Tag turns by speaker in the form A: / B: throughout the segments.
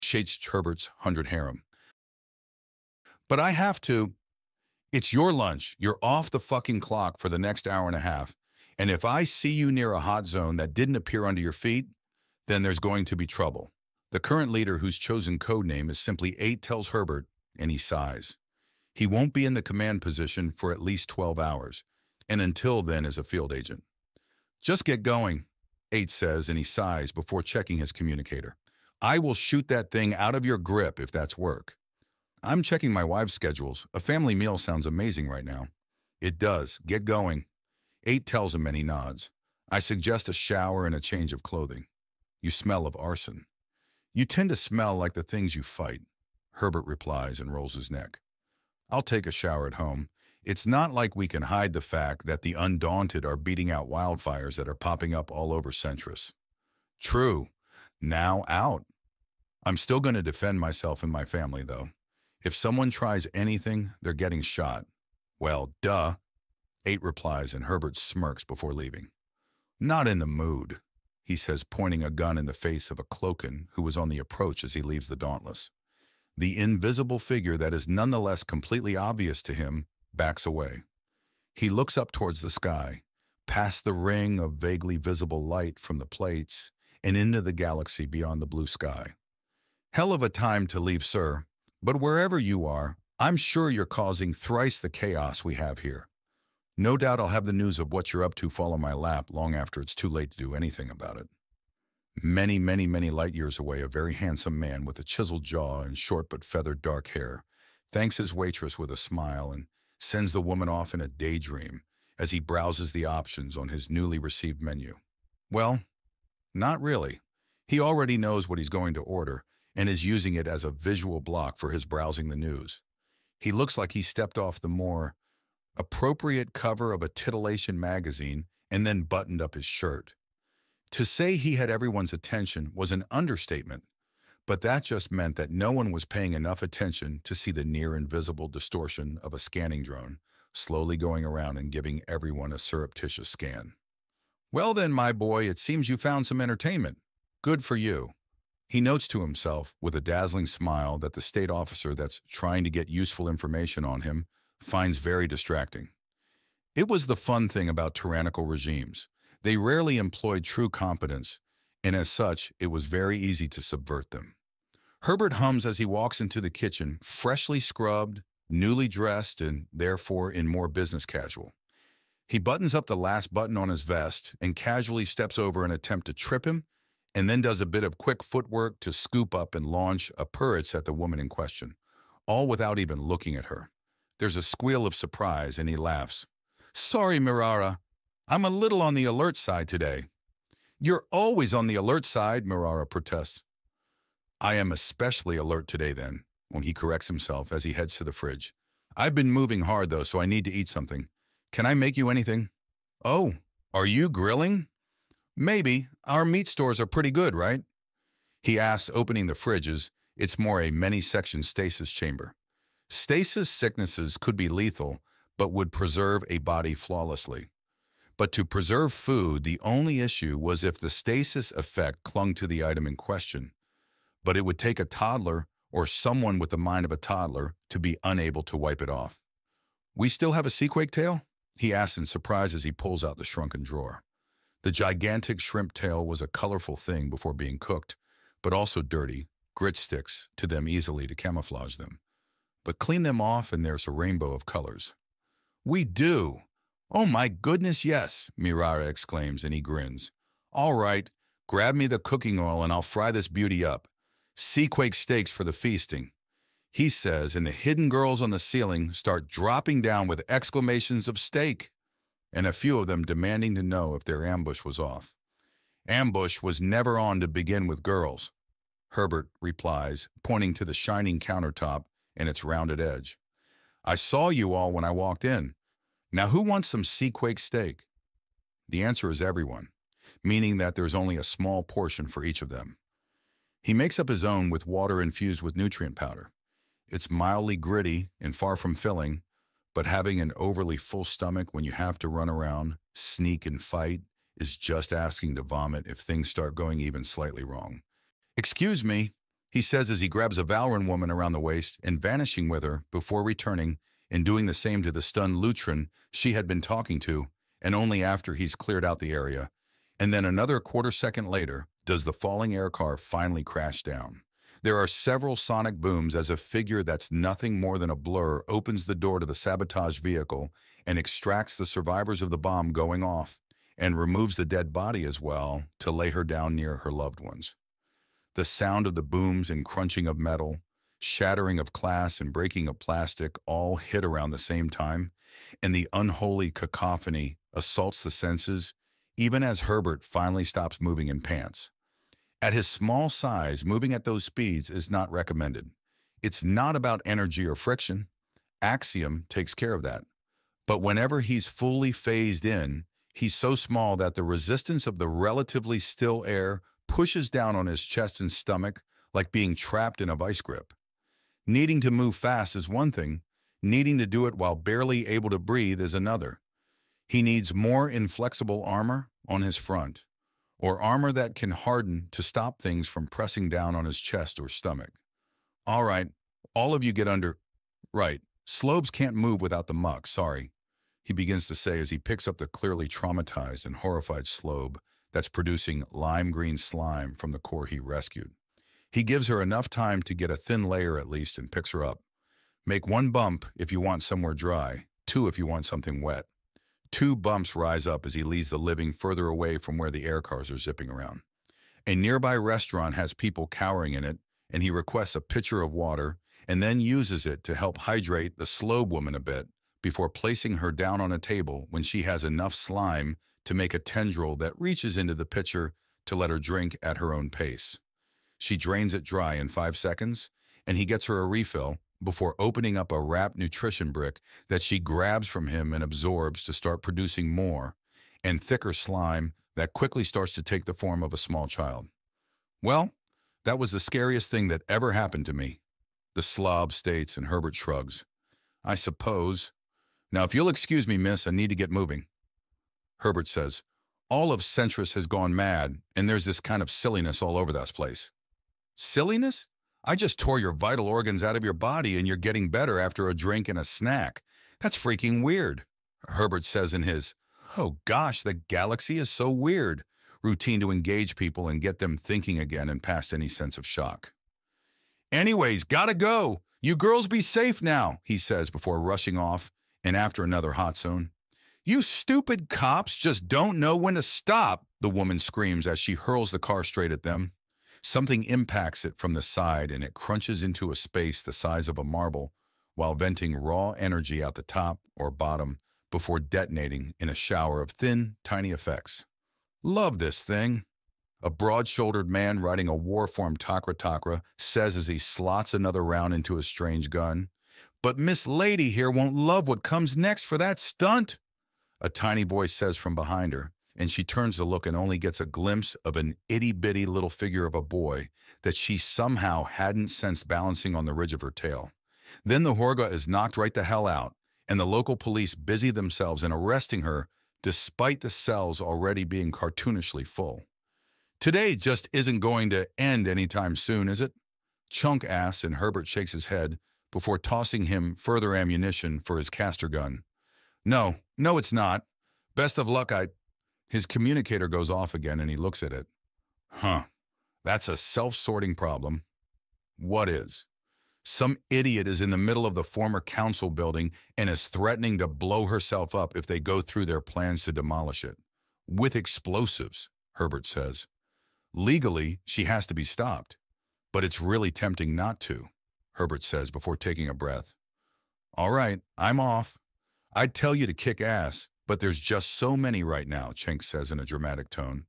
A: shakes Herbert's 100 harem. But I have to. It's your lunch. You're off the fucking clock for the next hour and a half. And if I see you near a hot zone that didn't appear under your feet, then there's going to be trouble. The current leader, whose chosen code name is simply 8, tells Herbert, and he sighs. He won't be in the command position for at least 12 hours, and until then is a field agent. Just get going, 8 says, and he sighs before checking his communicator. I will shoot that thing out of your grip if that's work. I'm checking my wife's schedules. A family meal sounds amazing right now. It does. Get going. 8 tells him and he nods. I suggest a shower and a change of clothing. You smell of arson. You tend to smell like the things you fight, Herbert replies and rolls his neck. I'll take a shower at home. It's not like we can hide the fact that the Undaunted are beating out wildfires that are popping up all over Centris. True. Now out. I'm still going to defend myself and my family, though. If someone tries anything, they're getting shot. Well, duh, 8 replies, and Herbert smirks before leaving. Not in the mood, he says, pointing a gun in the face of a cloaken who was on the approach as he leaves the Dauntless. The invisible figure that is nonetheless completely obvious to him backs away. He looks up towards the sky, past the ring of vaguely visible light from the plates, and into the galaxy beyond the blue sky. Hell of a time to leave, sir. But wherever you are, I'm sure you're causing thrice the chaos we have here. No doubt I'll have the news of what you're up to fall on my lap long after it's too late to do anything about it. Many, many, many light years away, a very handsome man with a chiseled jaw and short but feathered dark hair thanks his waitress with a smile and sends the woman off in a daydream as he browses the options on his newly received menu. Well, not really. He already knows what he's going to order and is using it as a visual block for his browsing the news. He looks like he stepped off the more appropriate cover of a titillation magazine and then buttoned up his shirt. To say he had everyone's attention was an understatement, but that just meant that no one was paying enough attention to see the near-invisible distortion of a scanning drone slowly going around and giving everyone a surreptitious scan. Well then, my boy, it seems you found some entertainment. Good for you. He notes to himself with a dazzling smile that the state officer that's trying to get useful information on him finds very distracting. It was the fun thing about tyrannical regimes. They rarely employed true competence, and as such, it was very easy to subvert them. Herbert hums as he walks into the kitchen, freshly scrubbed, newly dressed, and therefore in more business casual. He buttons up the last button on his vest and casually steps over an attempt to trip him, and then does a bit of quick footwork to scoop up and launch a purritz at the woman in question, all without even looking at her. There's a squeal of surprise, and he laughs. Sorry, Mirara. I'm a little on the alert side today. You're always on the alert side, Mirara protests. I am especially alert today, then, when he corrects himself as he heads to the fridge. I've been moving hard, though, so I need to eat something. Can I make you anything? Oh, are you grilling? Maybe. Our meat stores are pretty good, right? He asks, opening the fridges. It's more a many-section stasis chamber. Stasis sicknesses could be lethal, but would preserve a body flawlessly. But to preserve food, the only issue was if the stasis effect clung to the item in question. But it would take a toddler or someone with the mind of a toddler to be unable to wipe it off. We still have a seaquake tail? He asks in surprise as he pulls out the shrunken drawer. The gigantic shrimp tail was a colorful thing before being cooked, but also dirty, grit sticks to them easily to camouflage them. But clean them off and there's a rainbow of colors. We do! Oh my goodness, yes, Mirara exclaims, and he grins. All right, grab me the cooking oil and I'll fry this beauty up. Seaquake steaks for the feasting, he says, and the hidden girls on the ceiling start dropping down with exclamations of steak, and a few of them demanding to know if their ambush was off. Ambush was never on to begin with, girls, Herbert replies, pointing to the shining countertop and its rounded edge. I saw you all when I walked in. Now who wants some seaquake steak? The answer is everyone, meaning that there's only a small portion for each of them. He makes up his own with water infused with nutrient powder. It's mildly gritty and far from filling, but having an overly full stomach when you have to run around, sneak and fight is just asking to vomit if things start going even slightly wrong. Excuse me, he says as he grabs a Valran woman around the waist and vanishing with her before returning and doing the same to the stunned Lutrin she had been talking to, and only after he's cleared out the area. And then another quarter-second later, does the falling aircar finally crash down. There are several sonic booms as a figure that's nothing more than a blur opens the door to the sabotage vehicle and extracts the survivors of the bomb going off, and removes the dead body as well to lay her down near her loved ones. The sound of the booms and crunching of metal, shattering of glass and breaking of plastic all hit around the same time, and the unholy cacophony assaults the senses, even as Herbert finally stops moving in pants. At his small size, moving at those speeds is not recommended. It's not about energy or friction. Axiom takes care of that. But whenever he's fully phased in, he's so small that the resistance of the relatively still air pushes down on his chest and stomach like being trapped in a vice grip. Needing to move fast is one thing. Needing to do it while barely able to breathe is another. He needs more inflexible armor on his front, or armor that can harden to stop things from pressing down on his chest or stomach. All right, all of you get under. Right, Slobes can't move without the muck, sorry, he begins to say as he picks up the clearly traumatized and horrified Slobe that's producing lime green slime from the core he rescued. He gives her enough time to get a thin layer at least and picks her up. Make 1 bump if you want somewhere dry, 2 if you want something wet. 2 bumps rise up as he leads the living further away from where the air cars are zipping around. A nearby restaurant has people cowering in it, and he requests a pitcher of water and then uses it to help hydrate the Slobe woman a bit before placing her down on a table when she has enough slime to make a tendril that reaches into the pitcher to let her drink at her own pace. She drains it dry in 5 seconds, and he gets her a refill before opening up a wrapped nutrition brick that she grabs from him and absorbs to start producing more and thicker slime that quickly starts to take the form of a small child. Well, that was the scariest thing that ever happened to me, the slob states, and Herbert shrugs. I suppose. Now, if you'll excuse me, miss, I need to get moving. Herbert says, all of Centris has gone mad, and there's this kind of silliness all over this place. Silliness? I just tore your vital organs out of your body and you're getting better after a drink and a snack. That's freaking weird, Herbert says in his, oh gosh, the galaxy is so weird, routine to engage people and get them thinking again and past any sense of shock. Anyways, gotta go. You girls be safe now, he says before rushing off and after another hot zone. You stupid cops just don't know when to stop, the woman screams as she hurls the car straight at them. Something impacts it from the side and it crunches into a space the size of a marble while venting raw energy out the top or bottom before detonating in a shower of thin, tiny effects. Love this thing, a broad-shouldered man riding a war-formed Takra says as he slots another round into his strange gun. But Miss Lady here won't love what comes next for that stunt, a tiny voice says from behind her, and she turns to look and only gets a glimpse of an itty-bitty little figure of a boy that she somehow hadn't sensed balancing on the ridge of her tail. Then the Horga is knocked right the hell out, and the local police busy themselves in arresting her despite the cells already being cartoonishly full. Today just isn't going to end anytime soon, is it? Chunk asks, and Herbert shakes his head before tossing him further ammunition for his caster gun. No, it's not. Best of luck, His communicator goes off again and he looks at it. Huh, that's a self-sorting problem. What is? Some idiot is in the middle of the former council building and is threatening to blow herself up if they go through their plans to demolish it. With explosives, Herbert says. Legally, she has to be stopped. But it's really tempting not to, Herbert says before taking a breath. All right, I'm off. I'd tell you to kick ass, but there's just so many right now, Cenk says in a dramatic tone.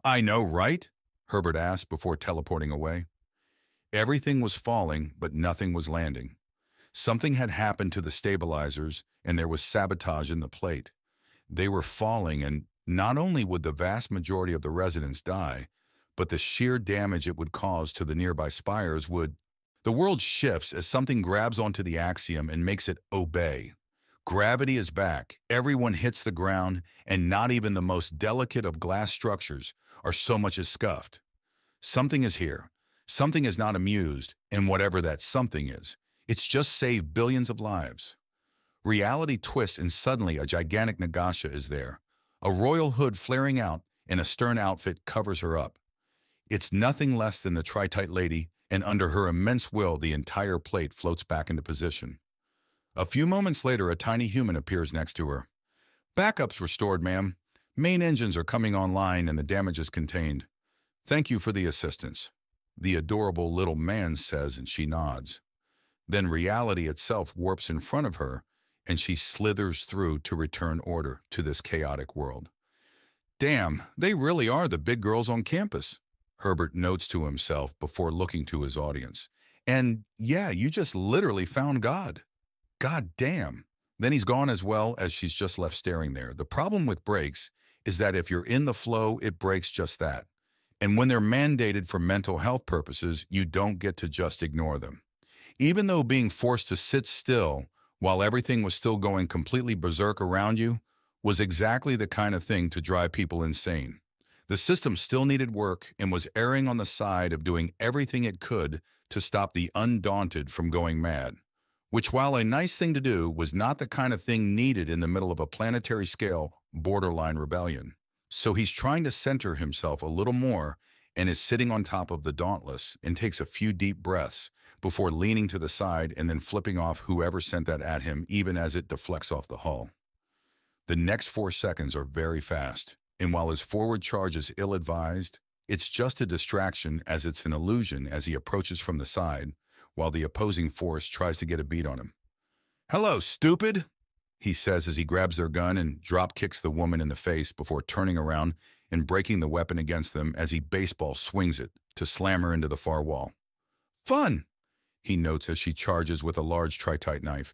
A: I know, right? Herbert asked before teleporting away. Everything was falling, but nothing was landing. Something had happened to the stabilizers, and there was sabotage in the plate. They were falling, and not only would the vast majority of the residents die, but the sheer damage it would cause to the nearby spires would. The world shifts as something grabs onto the axiom and makes it obey. Gravity is back, everyone hits the ground, and not even the most delicate of glass structures are so much as scuffed. Something is here. Something is not amused in whatever that something is. It's just saved billions of lives. Reality twists and suddenly a gigantic Nagasha is there. A royal hood flaring out and a stern outfit covers her up. It's nothing less than the Tritite lady, and under her immense will the entire plate floats back into position. A few moments later, a tiny human appears next to her. "Backup's restored, ma'am. Main engines are coming online and the damage is contained. Thank you for the assistance," the adorable little man says, and she nods. Then reality itself warps in front of her, and she slithers through to return order to this chaotic world. "Damn, they really are the big girls on campus," Herbert notes to himself before looking to his audience. "And yeah, you just literally found God. God damn." Then he's gone as well as she's just left staring there. The problem with breaks is that if you're in the flow, it breaks just that. And when they're mandated for mental health purposes, you don't get to just ignore them. Even though being forced to sit still while everything was still going completely berserk around you was exactly the kind of thing to drive people insane. The system still needed work and was erring on the side of doing everything it could to stop the undaunted from going mad, which, while a nice thing to do, was not the kind of thing needed in the middle of a planetary scale borderline rebellion. So he's trying to center himself a little more and is sitting on top of the Dauntless and takes a few deep breaths before leaning to the side and then flipping off whoever sent that at him even as it deflects off the hull. The next 4 seconds are very fast, and while his forward charge is ill-advised, it's just a distraction as it's an illusion as he approaches from the side, while the opposing force tries to get a beat on him. "Hello, stupid," he says as he grabs their gun and drop-kicks the woman in the face before turning around and breaking the weapon against them as he baseball swings it to slam her into the far wall. "Fun," he notes as she charges with a large tritite knife,